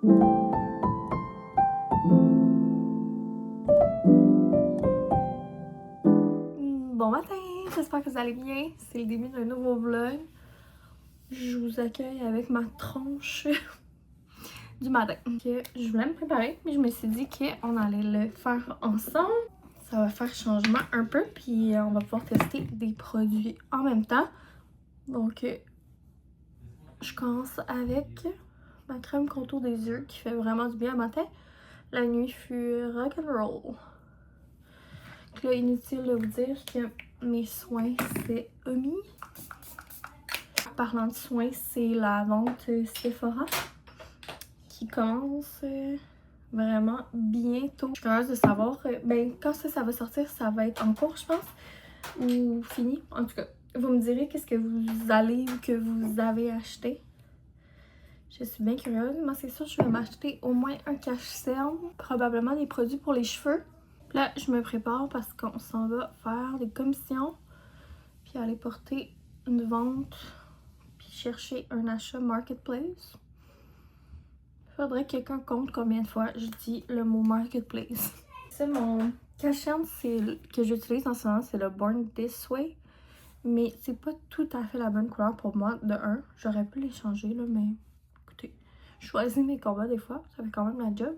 Bon matin, j'espère que vous allez bien. C'est le début d'un nouveau vlog. Je vous accueille avec ma tronche du matin. Je voulais me préparer, mais je me suis dit qu'on allait le faire ensemble. Ça va faire changement un peu, puis on va pouvoir tester des produits en même temps. Donc, je commence avec ma crème contour des yeux qui fait vraiment du bien le matin. La nuit fut rock'n'roll. Donc là, inutile de vous dire que mes soins, c'est Omi. Parlant de soins, c'est la vente Sephora qui commence vraiment bientôt. Je suis curieuse de savoir, quand ça va sortir, ça va être en cours, je pense, ou fini. En tout cas, vous me direz qu'est-ce que vous avez acheté. Je suis bien curieuse. Moi, c'est sûr, je vais m'acheter au moins un cache-cerne, probablement des produits pour les cheveux. Puis là, je me prépare parce qu'on s'en va faire des commissions, puis aller porter une vente, puis chercher un achat marketplace. Faudrait que quelqu'un compte combien de fois je dis le mot marketplace. C'est mon cache-cerne que j'utilise en ce moment, c'est le Born This Way. Mais c'est pas tout à fait la bonne couleur pour moi, de un. J'aurais pu les changer, là, mais écoutez, je choisis mes combats des fois, ça fait quand même la job.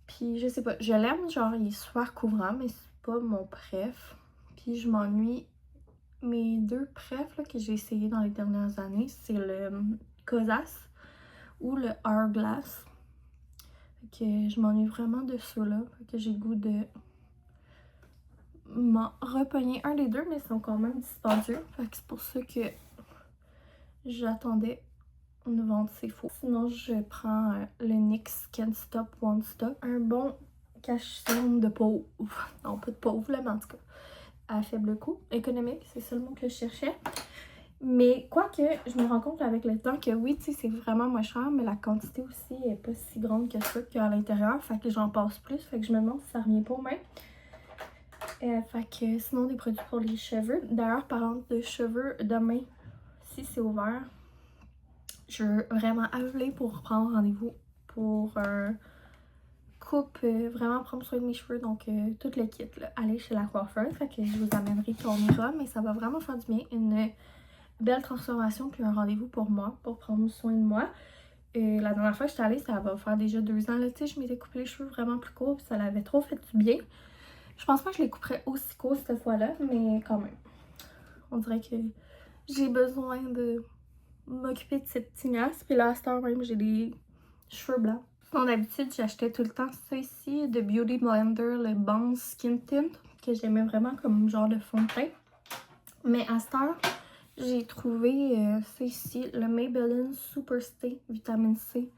Puis je sais pas, je l'aime, genre il est super couvrant, mais c'est pas mon préf. Puis je m'ennuie. Mes deux préfs que j'ai essayé dans les dernières années, c'est le Kosas ou le Hourglass. Fait que je m'ennuie vraiment de ceux-là. Fait que j'ai le goût de m'en repogner un des deux, mais ils sont quand même dispendieux. Fait que c'est pour ça que j'attendais une vente, c'est faux. Sinon, je prends le NYX Can't Stop, Won't Stop. Un bon cache-cerne de pauvre. Non, pas de pauvre, là, mais en tout cas, à faible coût. Économique, c'est ça le mot que je cherchais. Mais quoique, je me rends compte avec le temps que oui, tu sais, c'est vraiment moins cher, mais la quantité aussi est pas si grande que ça qu'à l'intérieur. Fait que j'en passe plus. Fait que je me demande si ça revient pas au même. Fait que sinon, des produits pour les cheveux. D'ailleurs, parlant de cheveux, demain, si c'est ouvert, je veux vraiment appeler pour prendre rendez-vous pour un coupe, vraiment prendre soin de mes cheveux. Donc, tout le kit, là, aller chez la coiffeuse. Fait que je vous amènerai quand on ira, mais ça va vraiment faire du bien. Une belle transformation puis un rendez-vous pour moi, pour prendre soin de moi. La dernière fois que j'étais allée, ça va faire déjà 2 ans, là, tu sais, je m'étais coupé les cheveux vraiment plus courts puis ça l'avait trop fait du bien. Je pense pas que je les couperais aussi courts cette fois-là, mais quand même. On dirait que j'ai besoin de m'occuper de cette tignasse. Puis là, à cette heure même, j'ai des cheveux blancs. Sinon, d'habitude, j'achetais tout le temps ça ici, de Beauty Blender, le Bounce Skin Tint, que j'aimais vraiment comme genre de fond de teint. Mais à cette heure, j'ai trouvé ça ici, le Maybelline Super Stay Vitamine C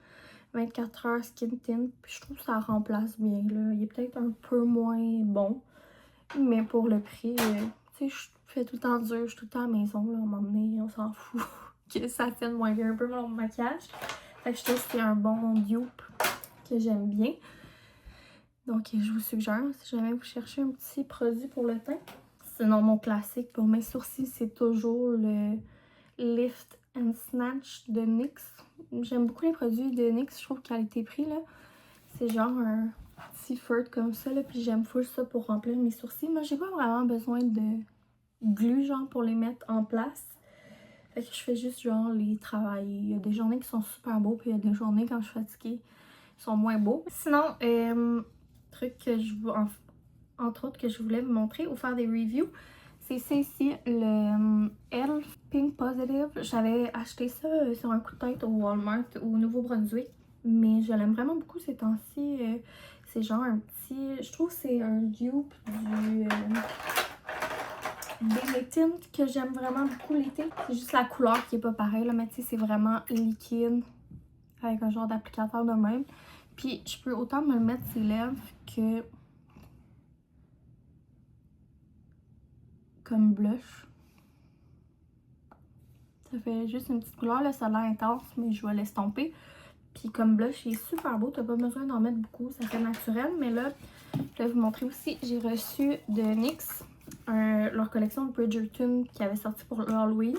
24 heures Skin Tint. Puis je trouve que ça remplace bien, là. Il est peut-être un peu moins bon, mais pour le prix, tu sais, je fais tout le temps dur, je suis tout le temps à la maison, là, à un moment donné, on s'en fout que ça tienne moins bien un peu mon maquillage. Fait que je trouve que c'est un bon dupe que j'aime bien. Donc, je vous suggère, si jamais vous cherchez un petit produit pour le teint. Sinon, mon classique pour mes sourcils, c'est toujours le Lift and Snatch de NYX. J'aime beaucoup les produits de NYX, je trouve qualité-prix, là. C'est genre un petit feutre comme ça, là, puis j'aime full ça pour remplir mes sourcils. Moi, j'ai pas vraiment besoin de glue, genre, pour les mettre en place. Fait que je fais juste, genre, les travailler. Il y a des journées qui sont super beaux, puis il y a des journées, quand je suis fatiguée, qui sont moins beaux. Sinon, truc que entre autres, que je voulais vous montrer ou faire des reviews, c'est ça ici, le Elf Pink Positive. J'avais acheté ça sur un coup de tête au Walmart au Nouveau-Brunswick, mais je l'aime vraiment beaucoup ces temps-ci. C'est genre un petit, je trouve que c'est un dupe des tintes que j'aime vraiment beaucoup l'été. C'est juste la couleur qui est pas pareille, là, mais tu sais, c'est vraiment liquide avec un genre d'applicateur de même. Puis je peux autant me le mettre sur les lèvres que comme blush. Ça fait juste une petite couleur, là, ça a l'air intense, mais je vais l'estomper. Puis comme blush, il est super beau, t'as pas besoin d'en mettre beaucoup, ça fait naturel. Mais là, je vais vous montrer aussi, j'ai reçu de NYX leur collection de Bridgerton qui avait sorti pour Halloween.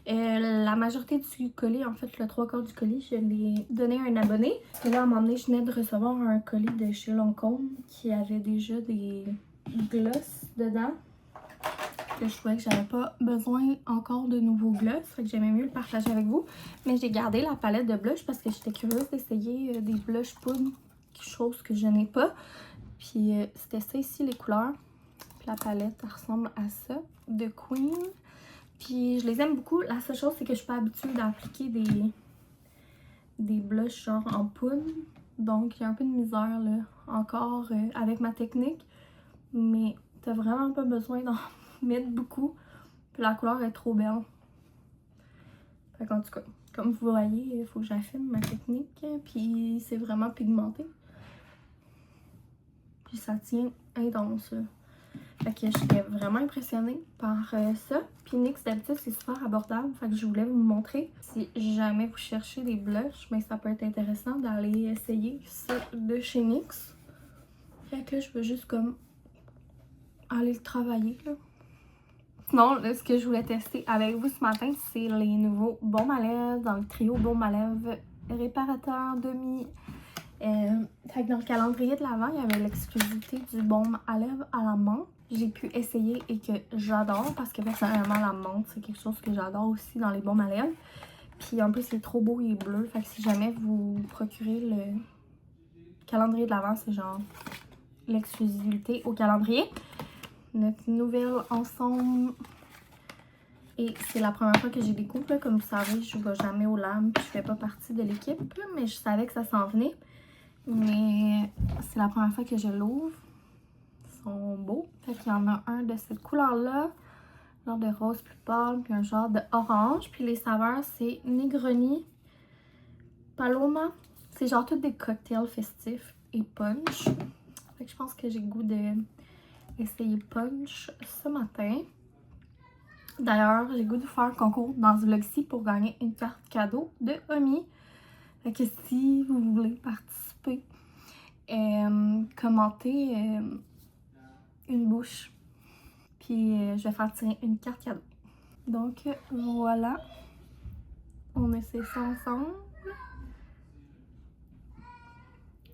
La majorité du colis, en fait, le 3/4 du colis, je l'ai donné à un abonné. Parce que là, à un moment donné, je venais de recevoir un colis de chez Lancôme qui avait déjà des gloss dedans. Que je trouvais que j'avais pas besoin encore de nouveaux gloss. Fait que j'aimais mieux le partager avec vous. Mais j'ai gardé la palette de blush parce que j'étais curieuse d'essayer des blush poudre. Chose que je n'ai pas. Puis c'était ça ici, les couleurs. Puis la palette, elle ressemble à ça, de Queen. Puis je les aime beaucoup. La seule chose, c'est que je suis pas habituée d'appliquer des blushs genre en poudre. Donc il y a un peu de misère là, encore avec ma technique. Mais t'as vraiment pas besoin d'en mettre beaucoup. Puis la couleur est trop belle. Fait qu'en tout cas, comme vous voyez, il faut que j'affine ma technique. Puis c'est vraiment pigmenté. Puis ça tient intense là. Fait que j'étais vraiment impressionnée par ça. Puis NYX d'habitude c'est super abordable. Fait que je voulais vous montrer. Si jamais vous cherchez des blushs, mais ça peut être intéressant d'aller essayer ça de chez NYX. Fait que là je veux juste comme aller le travailler là. Sinon, là, ce que je voulais tester avec vous ce matin, c'est les nouveaux baumes à lèvres dans le trio baume à lèvres réparateur demi. Fait que dans le calendrier de l'Avent, il y avait l'exclusivité du baume à lèvres à la menthe. J'ai pu essayer et que j'adore parce que personnellement la menthe c'est quelque chose que j'adore aussi dans les baumes à lèvres. Puis en plus il est trop beau, il est bleu. Fait que si jamais vous procurez le calendrier de l'Avent, c'est genre l'exclusivité au calendrier. Notre nouvelle ensemble. Et c'est la première fois que j'ai découvert. Comme vous savez, je ne vais jamais au LAM puis je fais pas partie de l'équipe. Mais je savais que ça s'en venait. Mais c'est la première fois que je l'ouvre. Ils sont beaux. Fait qu'il y en a un de cette couleur-là. Genre de rose plus pâle. Puis un genre de orange. Puis les saveurs, c'est Negroni, Paloma. C'est genre tous des cocktails festifs et punch. Fait que je pense que j'ai le goût de essayer punch ce matin. D'ailleurs, j'ai le goût de faire un concours dans ce vlog-ci pour gagner une carte cadeau de Omi. Fait que si vous voulez participer, commentez une bouche. Puis je vais faire tirer une carte cadeau. Donc voilà. On essaie ça ensemble.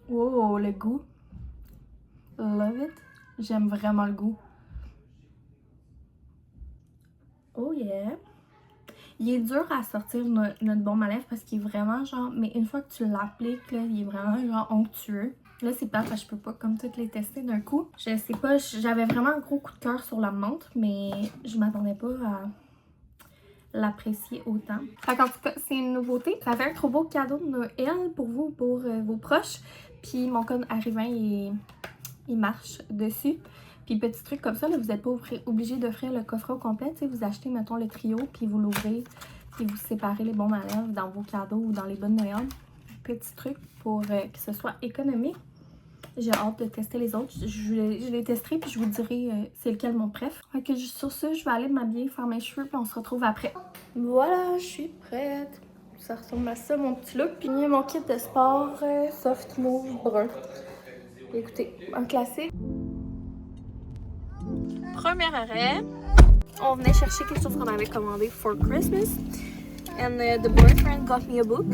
Wow, le goût. Love it. J'aime vraiment le goût. Oh yeah! Il est dur à sortir notre baume à lèvres parce qu'il est vraiment genre... Mais une fois que tu l'appliques, là, il est vraiment genre onctueux. Là, c'est pas parce que je peux pas comme toutes les tester d'un coup. Je sais pas, j'avais vraiment un gros coup de cœur sur la menthe, mais je m'attendais pas à l'apprécier autant. Fait qu'en tout cas, c'est une nouveauté. Ça fait un trop beau cadeau de Noël pour vous, pour vos proches. Puis mon code arrivant, il marche dessus. Puis petit truc comme ça, là, vous n'êtes pas obligé d'offrir le coffret au complet. T'sais, vous achetez, mettons, le trio, puis vous l'ouvrez, puis vous séparez les baumes à lèvres dans vos cadeaux ou dans les bonnes Noël. Petit truc pour que ce soit économique. J'ai hâte de tester les autres. Je les testerai, puis je vous dirai c'est lequel mon préf. Fait que sur ce, je vais aller m'habiller, faire mes cheveux, puis on se retrouve après. Voilà, je suis prête. Ça ressemble à ça, mon petit look. Puis mon kit de sport soft mauve brun. Écoutez, un classique. Premier arrêt, on venait chercher quelque chose qu'on avait commandé for Christmas. And the boyfriend got me a book.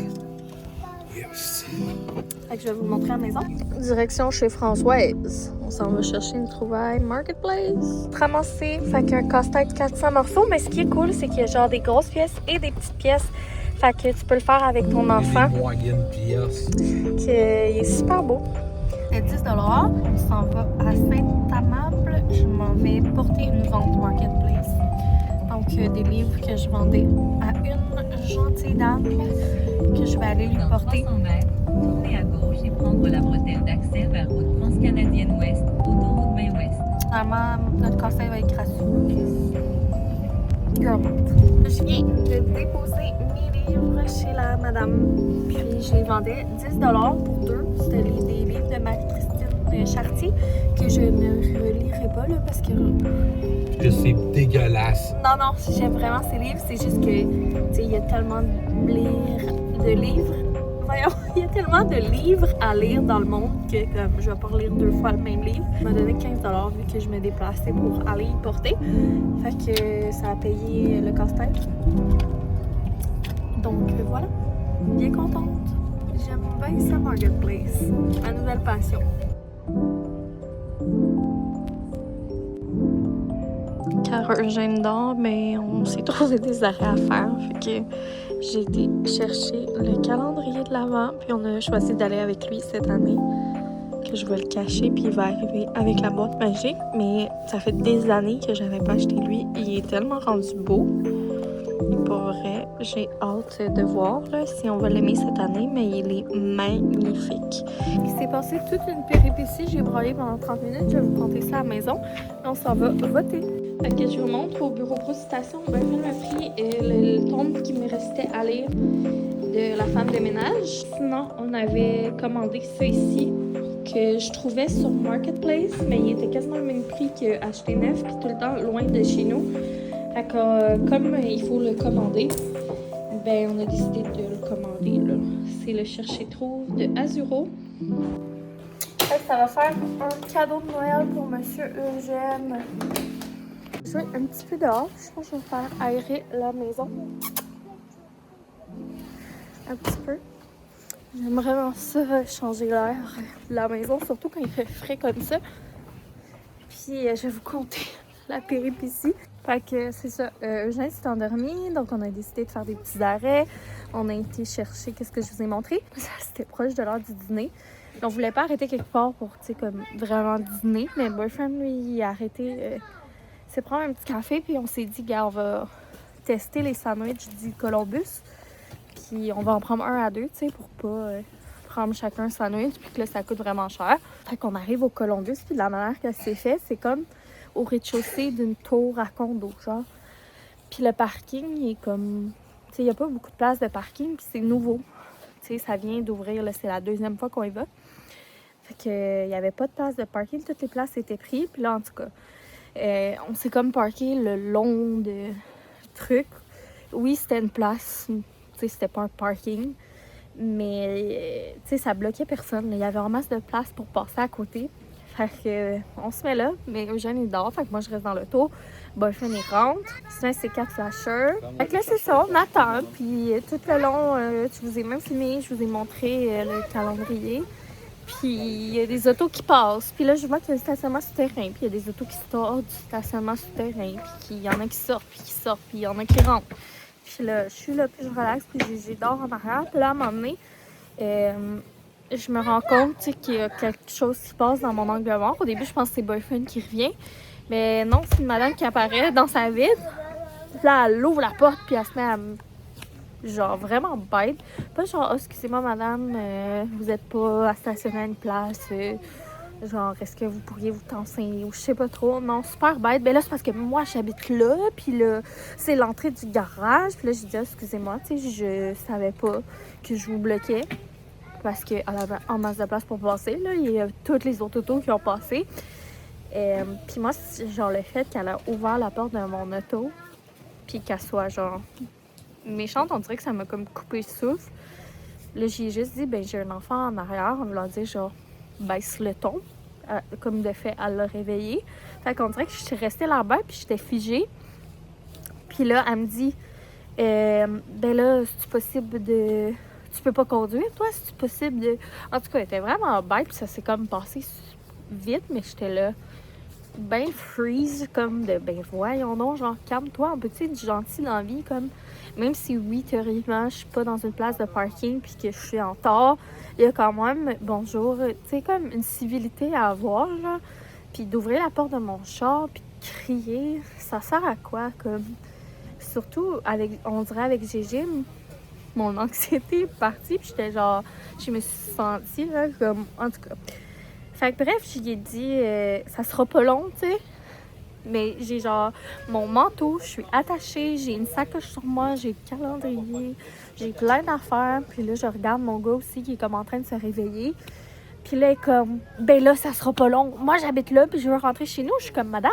Yes. Fait que je vais vous montrer à la maison. Direction chez Françoise. On s'en va chercher une trouvaille Marketplace. Ramassé, fait qu'un casse-tête 400 morceaux. Mais ce qui est cool, c'est qu'il y a genre des grosses pièces et des petites pièces. Fait que tu peux le faire avec ton enfant. Il est super beau. C'est 10 $. On s'en va à Saint-Amable. Je m'en vais porter une vente Marketplace. Donc, des livres que je vendais à une gentille dame que je vais aller lui porter. Tournez à gauche et prendre la bretelle d'accès vers route transcanadienne ouest, autoroute 20 ouest. Finalement, notre conseil va être gratuit. Girl math. Je viens de déposer mes livres chez la madame. Puis je les vendais 10 $ pour deux. C'était des livres de Marie-Christine Chartier que je ne relirai pas là parce que c'est dégueulasse. Non, j'aime vraiment ces livres. C'est juste que, tu sais, il y a tellement de livres. Voyons, il y a tellement de livres à lire dans le monde que comme je vais pas relire 2 fois le même livre. Il m'a donné 15 $ vu que je me déplaçais pour aller y porter. Fait que ça a payé le casse-tête. Donc voilà, bien contente. J'aime bien ça, Marketplace. Ma nouvelle passion. Car Eugène dort, mais on s'est trouvé des arrêts à faire. Fait que j'ai été chercher le calendrier de l'Avent, puis on a choisi d'aller avec lui cette année. Que je vais le cacher, puis il va arriver avec la boîte magique. Mais ça fait des années que j'avais pas acheté lui. Il est tellement rendu beau. Pour vrai, j'ai hâte de voir là, si on va l'aimer cette année, mais il est magnifique. Il s'est passé toute une péripétie. J'ai broyé pendant 30 minutes. Je vais vous conter ça à la maison. On s'en va voter. Fait que je vous montre au bureau Proscitation. Ben, je m'a pris le tome qui me restait à lire de la femme de ménage. Sinon, on avait commandé ça ici que je trouvais sur Marketplace, mais il était quasiment le même prix qu'acheter neuf, puis tout le temps loin de chez nous. Fait que, comme il faut le commander, ben on a décidé de le commander. Là. C'est le Chercher Trouve de Azuro. Fait que ça va faire un cadeau de Noël pour Monsieur Eugène. Je vais un petit peu dehors. Je pense que je vais faire aérer la maison. Un petit peu. J'aime vraiment ça, changer l'air de la maison, surtout quand il fait frais comme ça. Puis je vais vous conter la péripétie. Fait que c'est ça, Eugène s'est endormi, donc on a décidé de faire des petits arrêts. On a été chercher, qu'est-ce que je vous ai montré? C'était proche de l'heure du dîner. On voulait pas arrêter quelque part pour, tu sais, comme vraiment dîner. Mais boyfriend, lui, il a arrêté, c'est prendre un petit café, puis on s'est dit, gars, on va tester les sandwichs du Columbus. Puis on va en prendre un à deux, tu sais, pour pas prendre chacun un sandwich, puis que là, ça coûte vraiment cher. Fait qu'on arrive au Columbus, puis de la manière que c'est fait, c'est comme au rez-de-chaussée d'une tour à condo, genre. Puis le parking, il est comme... Tu sais, il n'y a pas beaucoup de place de parking, puis c'est nouveau. Tu sais, ça vient d'ouvrir, là, c'est la deuxième fois qu'on y va. Fait que il n'y avait pas de place de parking, toutes les places étaient prises. Puis là, en tout cas, on s'est comme parké le long de truc. Oui, c'était une place... C'était pas un parking, mais ça bloquait personne. Il y avait vraiment de place pour passer à côté. Fait que on se met là, mais Eugène il dort, fait que moi je reste dans l'auto. Boyfriend il rentre. Sinon c'est 4 flashers. Fait que là c'est ça, on attend. Puis tout le long, je vous ai même filmé, je vous ai montré le calendrier. Puis il y a des autos qui passent. Puis là je vois qu'il y a un stationnement souterrain. Puis il y a des autos qui sortent du stationnement souterrain. Puis il y en a qui sortent, puis qui sortent, puis il y en a qui rentrent. Puis là, je suis là, puis je relaxe, puis j'ai dors en arrière. Puis là, à un moment donné, je me rends compte qu'il y a quelque chose qui passe dans mon angle mort. Au début, je pense que c'est boyfriend qui revient. Mais non, c'est une madame qui apparaît dans sa vide. Puis là, elle ouvre la porte, puis elle se met à me... Genre, vraiment bête. Pas genre, oh, excusez-moi, madame, vous êtes pas à stationner à une place. Genre, est-ce que vous pourriez vous t'enseigner ou je sais pas trop. Non, super bête. Ben là, c'est parce que moi, j'habite là, puis là, c'est l'entrée du garage. Puis là, j'ai dit, oh, excusez-moi, tu sais, je savais pas que je vous bloquais. Parce qu'elle avait en masse de place pour passer, là. Il y a toutes les autres autos qui ont passé. Puis moi, genre, le fait qu'elle a ouvert la porte de mon auto, puis qu'elle soit, genre, méchante, on dirait que ça m'a comme coupé le souffle. Là, j'ai juste dit, ben j'ai un enfant en arrière. On leur dit, genre, baisse le ton. Comme de fait, elle l'a réveillé. Fait qu'on dirait que je suis restée là-bas, puis j'étais figée. Puis là, elle me dit, ben là, c'est possible de... Tu peux pas conduire, toi? C'est possible de... En tout cas, elle était vraiment bête, puis ça s'est comme passé vite, mais j'étais là, ben freeze, comme de, ben voyons donc, genre, calme-toi, on peut-tu être gentil dans la vie, comme... Même si, oui, théoriquement, je suis pas dans une place de parking, puis que je suis en tort, il y a quand même, bonjour, tu sais, comme une civilité à avoir, genre. Puis d'ouvrir la porte de mon char, puis de crier, ça sert à quoi, comme... Surtout, avec, on dirait avec Gégé, mon anxiété est partie, puis j'étais genre... Je me suis sentie, là, comme... En tout cas... Fait que bref, j'y ai dit, ça sera pas long, tu sais. Mais j'ai genre mon manteau, je suis attachée, j'ai une sacoche sur moi, j'ai le calendrier, j'ai plein d'affaires. Puis là, je regarde mon gars aussi qui est comme en train de se réveiller. Puis là, il est comme, ben là, ça sera pas long. Moi, j'habite là, puis je veux rentrer chez nous. Je suis comme, madame,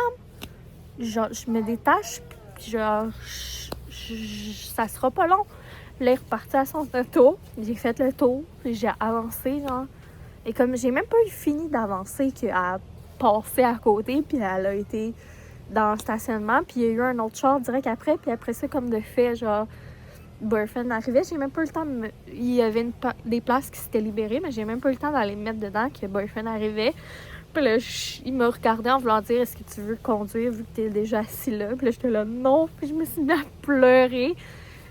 genre, je me détache, puis genre, ça sera pas long. Là, il est reparti à son auto, j'ai fait le tour, puis j'ai avancé, genre. Et comme j'ai même pas eu fini d'avancer qu'elle a passé à côté, puis elle a été dans le stationnement, puis il y a eu un autre char direct après, puis après ça, comme de fait, genre, boyfriend arrivait, j'ai même pas eu le temps de me... Il y avait des places qui s'étaient libérées, mais j'ai même pas eu le temps d'aller me mettre dedans que boyfriend arrivait. Puis là, il m'a regardé en voulant dire « Est-ce que tu veux conduire vu que t'es déjà assis là? » Puis là, j'étais là « Non! » Puis je me suis mis à pleurer.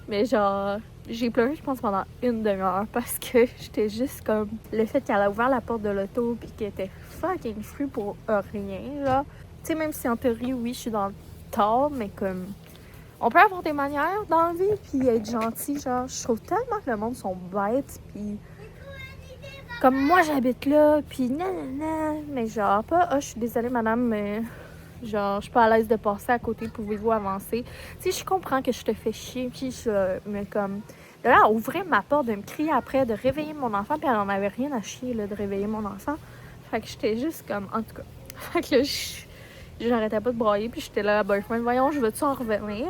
Mais genre, j'ai pleuré, je pense, pendant une demi-heure parce que j'étais juste comme... Le fait qu'elle a ouvert la porte de l'auto puis qu'elle était fucking frue pour rien, là. Tu sais, même si en théorie, oui, je suis dans le tort, mais comme... On peut avoir des manières dans la vie puis être gentil, genre, je trouve tellement que le monde sont bêtes puis... Comme moi, j'habite là, puis nanana, mais genre, pas, je suis désolée, madame, mais genre, je suis pas à l'aise de passer à côté, pouvez-vous avancer? Tu sais, je comprends que je te fais chier, puis mais comme, de là, à ouvrir ma porte, de me crier après, de réveiller mon enfant, puis elle en avait rien à chier, là, de réveiller mon enfant. Fait que j'étais juste comme, en tout cas, fait que là, j'arrêtais pas de brailler, puis j'étais là, boyfriend, voyons, je veux-tu en revenir?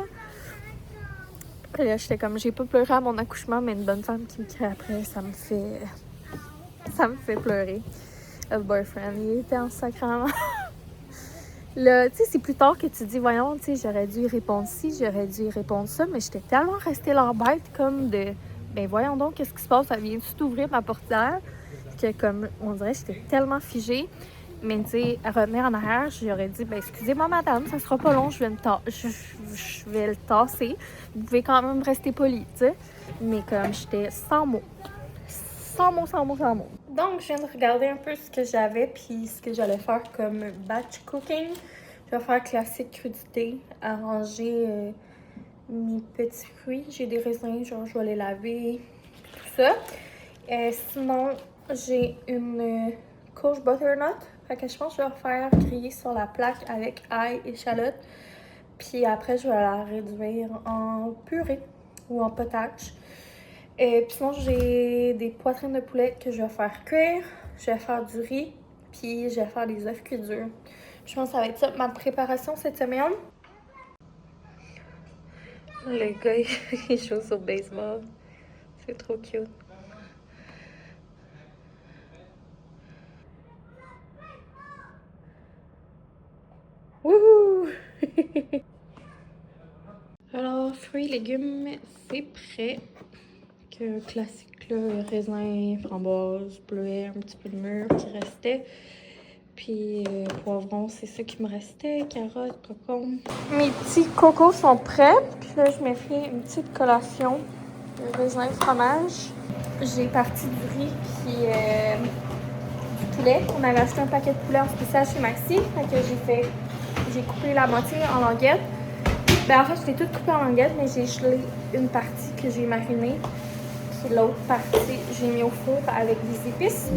Puis là, j'étais comme, j'ai pas pleuré à mon accouchement, mais une bonne femme qui me crie après, ça me fait pleurer. Le boyfriend, il était en sacrement. Là, tu sais, c'est plus tard que tu dis, voyons, tu sais, j'aurais dû y répondre ci, j'aurais dû y répondre ça, mais j'étais tellement restée leur bête comme de, ben voyons donc, qu'est-ce qui se passe, elle vient-tu t'ouvrir ma portière? Que comme, on dirait, j'étais tellement figée. Mais tu sais, à revenir en arrière, j'aurais dit, ben excusez-moi madame, ça sera pas long, je vais le tasser. Vous pouvez quand même rester poli, tu sais. Mais comme, j'étais sans mots. Sans mots. Donc, je viens de regarder un peu ce que j'avais puis ce que j'allais faire comme batch cooking. Je vais faire classique crudité, arranger mes petits fruits. J'ai des raisins, genre je vais les laver, tout ça. Sinon, j'ai une couche butternut. Fait que je pense que je vais faire griller sur la plaque avec ail et échalote. Puis après, je vais la réduire en purée ou en potage. Puis sinon, j'ai des poitrines de poulet que je vais faire cuire. Je vais faire du riz. Puis je vais faire des œufs cuits durs. Je pense que ça va être ça, ma préparation cette semaine. Le gars, il joue au baseball. C'est trop cute. Wouhou! Alors, fruits, légumes, c'est prêt. Que classique, là, raisin, framboise, bleuet, un petit peu de mûr qui restait. Puis poivrons, c'est ça qui me restait. Carottes, concombres. Mes petits cocos sont prêts. Puis là, je me fais une petite collation de raisin, fromage. J'ai parti du riz puis du poulet. On avait acheté un paquet de poulet en spécial chez Maxi. Fait que j'ai coupé la moitié en languettes. Ben en fait, je l'ai tout coupé en languettes, mais j'ai gelé une partie que j'ai marinée. Puis l'autre partie, j'ai mis au four avec des épices.